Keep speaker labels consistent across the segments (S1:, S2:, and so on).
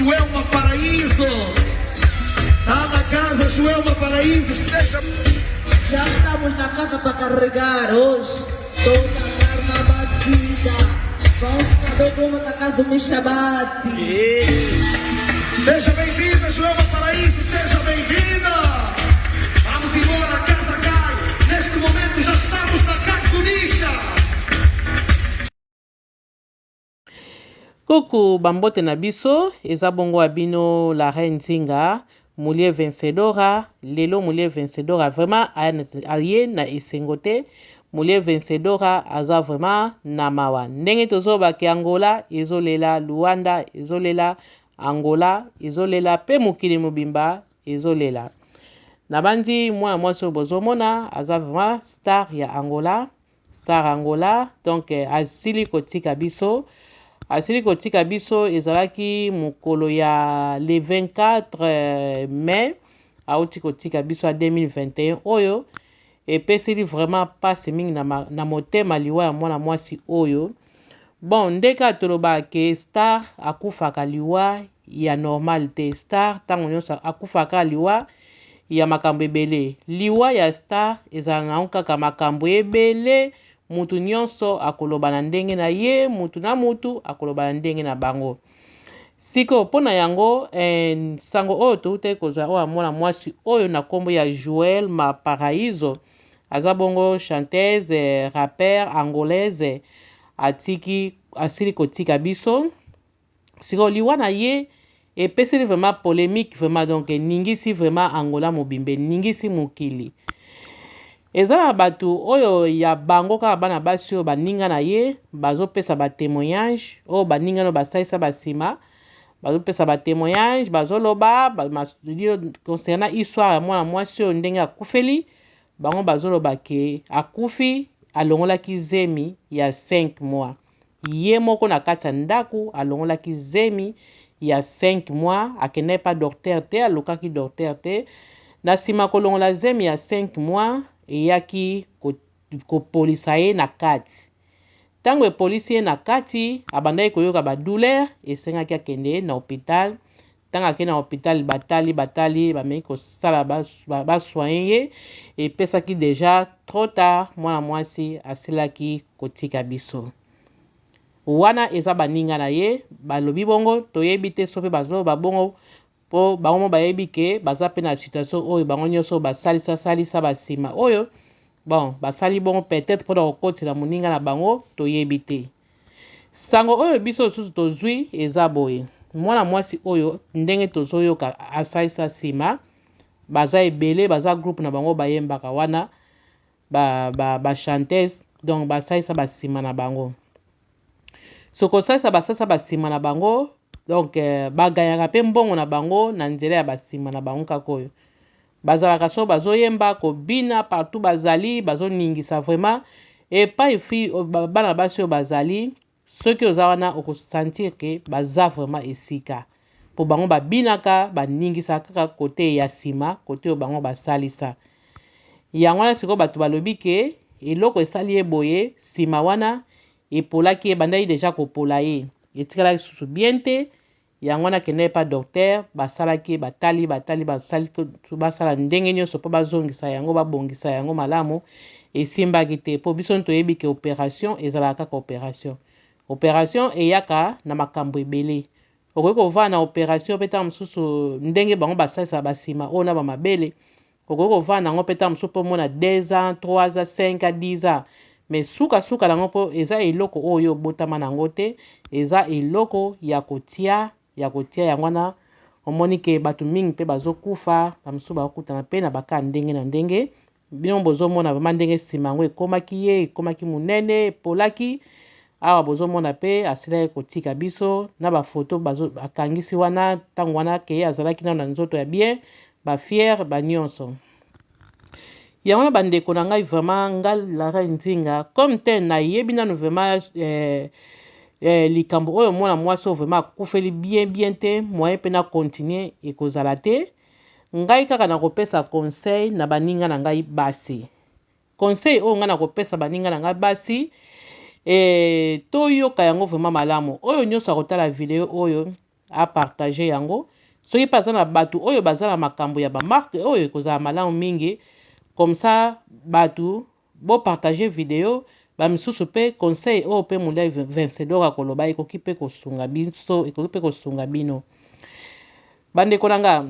S1: Joelma Paraíso. Tá na casa, Joelma Paraíso. Seja...
S2: Já estamos na casa para carregar hoje. Toda a carne batida. Vamos saber como está a casa do Michabate.
S1: Seja bem-vinda, Joelma Paraíso. Seja bem-vinda. Vamos embora, a casa cai. Neste momento já estamos na casa do Misha.
S3: Coucou Bambote Nabiso, Ezabongo Abino, la reine Zinga, Moulier vencedora, Lelo Moulier vencedora, vraiment, aye na isengote, Moulier vencedora, aza vraiment na Mawa. Ndenge tozoba ke Angola, ezolela, Luanda, ezolela, Angola, ezolela, pe mukili mubimba, ezolela. Nabandi, moi so bozomona, aza vraiment star ya Angola, donc asili kotika biso, asili kotika biso ezalaki mukolo ya le 24 mai auti kotika biso a 2021 oyo epesili vraiment pasi mingi na motema liwa ya mwana mwasi oyo. Bon ndeka toloba ke star akufaka liwa ya normal te, star tango nyonso akufaka liwa ya makambo ebele. Liwa ya star ezala na kaka makambo ebele, mutu nyonso akoloba na ndenge na ye, mutu na mutu akoloba na ndenge na bango. Siko pona yango sango oyo toute kozwa oyo mwana mwasi oyo na kombo ya Joelma Paraíso, aza bongo chanteuse, rapper angolaise, asili kotika biso. Siko liwa na ye epeseli vraiment polémique vraiment, donc ningisi vraiment Angola mobimbe, ningisi mokili. Ezala batu oyo ya bango kaka bana basi oyo baninga na ye bazopesa ba témoignage, oyo baninga no basalisa basima bazopesa ba témoignage, bazoloba concernant histoire ya mwana mwasi oyo ndenge akufeli, bango bazoloba ke akufi alongolaki zemi ya 5 mois. Ye moko na kati ya ndaku alongolaki zemi ya 5 mois, akende pa docteur te, alokaki docteur te. Na sima kolongola zemi ya 5 mois eyaki kopolisa ye na kati. Tango epolisi ye na kati, abandaki koyoka ba douleur, esengaki akende na hôpital. Tango akende na hôpital batali bameki kosala basoigner ye, epesaki déjà trop tard, mwana mwasi asilaki kotika biso. Wana eza baninga na ye balobi bongo toyebi te sope bazoloba bongo po bango bayebi ke baza pe na situation oyo bango nyonso basalisa basima oyo. Bon, basali bongo peut-être pour kokotela moninga na bango toyebi te. Sango oyo biso susu tozwi eza boye. Mwana mwasi oyo ndenge tozoyoka asalisa sima, baza ebele, baza groupe na bango bayembaka wana ba chanteuse, donc basalisa basima na bango. Soko salisa basima na bango, donc bagayaka pe mbongo na bango na nzela ya basima na bango kaka oyo. Bazalaka so bazoyemba kobina partout bazali bazoningisa vraiment, et pas ifi bana basi oyo bazali soki oza wana okosentir ke baza vraiment esika po bango babinaka baningisa kaka kote ya sima, kote oyo bango basalisa. Yango wana sikoyo bato balobi ke eloko esali ye boye sima wana epolaki ye, bandaki deja kopola ye, etikalaki susu bien te. Yango wana kende pa docteur basalaki basala ndenge nyonso po bazongisa yango, babongisa yango malamu, esimbaki te po biso toyebi ke opération ezalaka kaka opération eyaka na makambo ebele. Okoki kovanda na opération pe ntango mosusu ndenge bango basalisa basima oyo na bamabele, okoki kovanda yango pe ntango mosusu mpo mona 2 ans 3 ans 5 ans 10 ans. Mais suka nango po eza eloko oyo botama nango te, eza eloko ya kotia yango wana omoni ke bato mingi pe bazokufa, bamususu bakutana pe na baka ndenge na ndenge. Bino bozomona vraiment ndenge sima yango ekomaki munene, epolaki awa bozomona pe asilaki kotika biso na bafoto akangisi wana ntango wana ke azalaki nano na nzoto ya bien, bafiere banyonso. Yango na bandeko na ngai vraiment ngai lara nzinga comme te na yebi nano vraiment likambo oyo mwana mwasi oyo vraiment akufeli bien te, moyen pe na continuer ekozala te. Ngai kaka na kopesa conseil na baninga na ngai basi. Conseil oyo ngai na kopesa baninga na ngai basi, toyoka yango vraiment malamu. Oyo nyonso akotala video oyo a partager yango soki paza na batu oyo baza na makambo ya ba marque oyo kozala malamu mingi comme ça batu bo partager vidéo ba misusu pe conseil oyo pe mulia vencedor akoloba ekoki pe kosunga biso ekoki pe kosunga bino bandeko nanga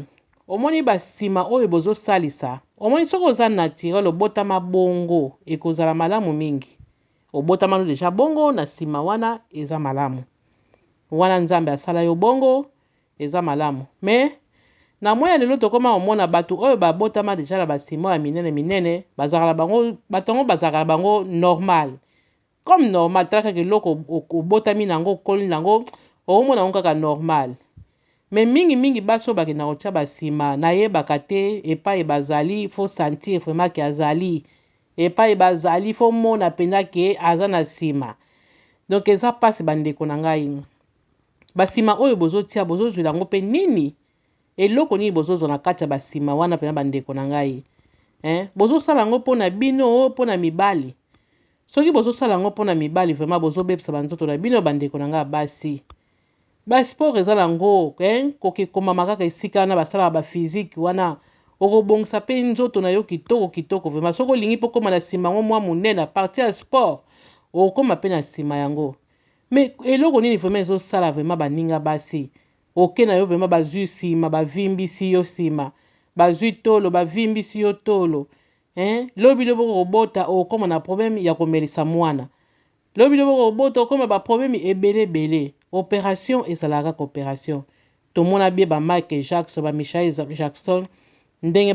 S3: omoni basima oyo bozosalisa omoni soki oza naturel obotama bongo ekozala malamu mingi obotama no deja bongo na sima wana eza malamu wana nzambe asala yo bongo eza malamu me na moya lelo tokoma omona batu oyo babotama deja na basima ya minene bazakala bango batongo bazakala bango normal comme normal talaka keloko obotami nango okoli nango omona ngo kaka normal me mingi baso bakenda kotia basima nayebaka te epai bazali fo sentir vraiment ke azali epai bazali fo mona pena ke aza na sima donc eza pasi bandeko na ngai basima oyo bozotia bozozwila yango mpe nini eloko nini bozozwa na kati ya basima wana pena bandeko na ngai bozosala yango mpona bino mpona mibali soki bozosala yango mpona mibali vraiment bozobebisa banzoto na bino bandeko na ngai basi basport eza nango kokekoma kaka esika wana basalaka baphysique wana okobongisa mpe nzoto na yo kitoko vraiment soki olingi mpo koma na nsima yango mwa monene parti ya sport okoma mpe na nsima yango me eloko nini vraiment ezosala vraiment baninga basi oke na yo vraiment bazwi nsima bavimbisi yo nsima bazwi tolo bavimbisi yo tolo lobi loboko kobota okoma na problème ya komelisa mwana lobi loboko kobota okoma baproblème ebele opération ezalaka kaka opération tomona bie bamike Jackson bamichael Jackson ndenge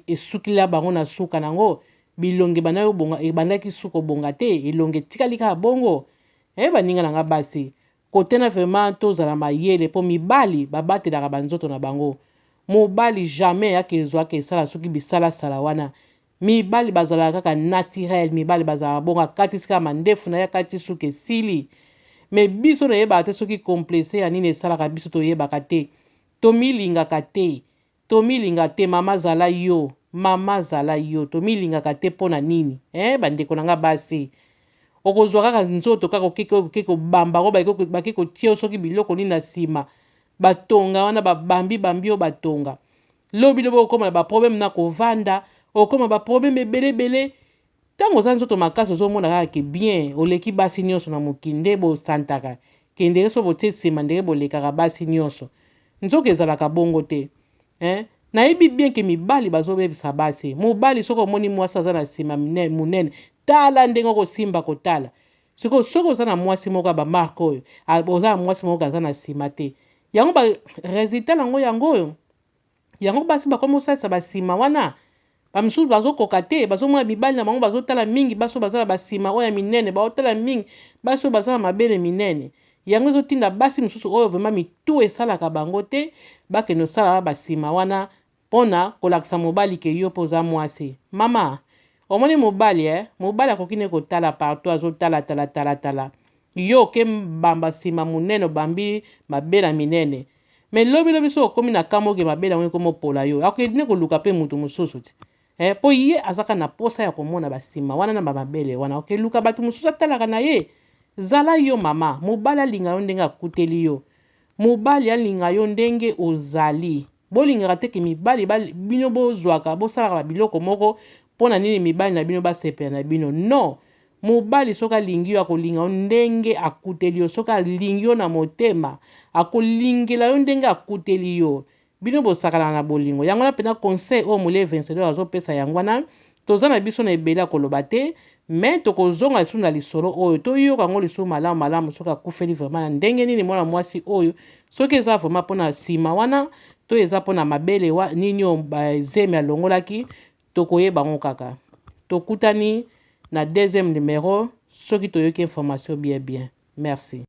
S3: esukila bango na suka nango bilonge banayo bonga ebandaki suka obonga te elonge etikali kaka bongo baninga nanga basi kotena vraiment tozala mayele mpo mibali babatelaka banzoto na bango mobali jamais yake ezwaka esala soki bisalasala wana mibali bazalaka kaka naturel mibali bazalaka bongo akatisika mandefu na ye akati suka esili me biso nayebaka te soki complexe ya nini esalaka biso toyebaka te tomilingaka te mama zala yo tomilingaka te mpo na nini bandeko nanga basi okozwa kaka nzoto kaka okeke kobamba ngo bake kotia soki biloko nini na nsima batonga wana bambi yo batonga lobi lobo okoma na baproblème na kovanda okoma baproblème ebele ntango oza nzoto makasi ozomona kaka ke bien oleki basi nyonso na mokili nde bosantaka ke ndenge so botie nsima ndenge bolekaka basi nyonso nzoka ezalaka bongo te nayebi bien ke mibali bazobebisa basi mobali soki omoni mwasi aza na nsima monene tala ndenge okosimba kotala soki oza na mwasi moko ya bamarke oyo oza na mwasi moko aza na nsima te yango baresultat nango yango basi bakomi osalisa basima wana bamisusu bazokoka te bazomona mibali na bango bazotala mingi baso bazala basima oyo ya minene baotala mingi baso bazala mabele minene yango ezotinda basi misusu oyo vraiment mitu esalaka bango te bakende osala basima wana mpona kolakisa mobali ke yo mpo oza mwasi mama omoni mobali mobali akoki ne kotala partout azotala yo oke mbamba nsima monene obambi mabela minene me lobi so okomi na kamoke mabela yango ekomopola yo akoki ne koluka mpe mutu mosusu ti po ye azaka na posa ya komona basima wana na bamabele wana okeluka bato mosusu atalaka na ye zala yo mama mobali alinga yo ndenge akuteli yo mobali alinga yo ndenge ozali bolingaka te ke mibali bino bozwaka bosalaka babiloko moko mpona nini mibali na bino basepela na bino non mobali soki alingi yo akolinga yo ndenge akuteli yo soki alingi yo na motema akolingela yo ndenge akuteli yo bino bosakana na bolingo yango na pena conseil oyo molie vencedor azopesa yango wana toza na biso na ebele akoloba te me tokozonga lisusu na lisolo oyo toyoka yango lisusu malamu soki akufeli vraiment na ndenge nini mwana mwasi oyo soki eza vraiment mpona nsima wana to eza mpona mabele nini oyo bazemi alongolaki tokoyeba ngo kaka tokutani na deuxième numéro soki toyoki information bien merci.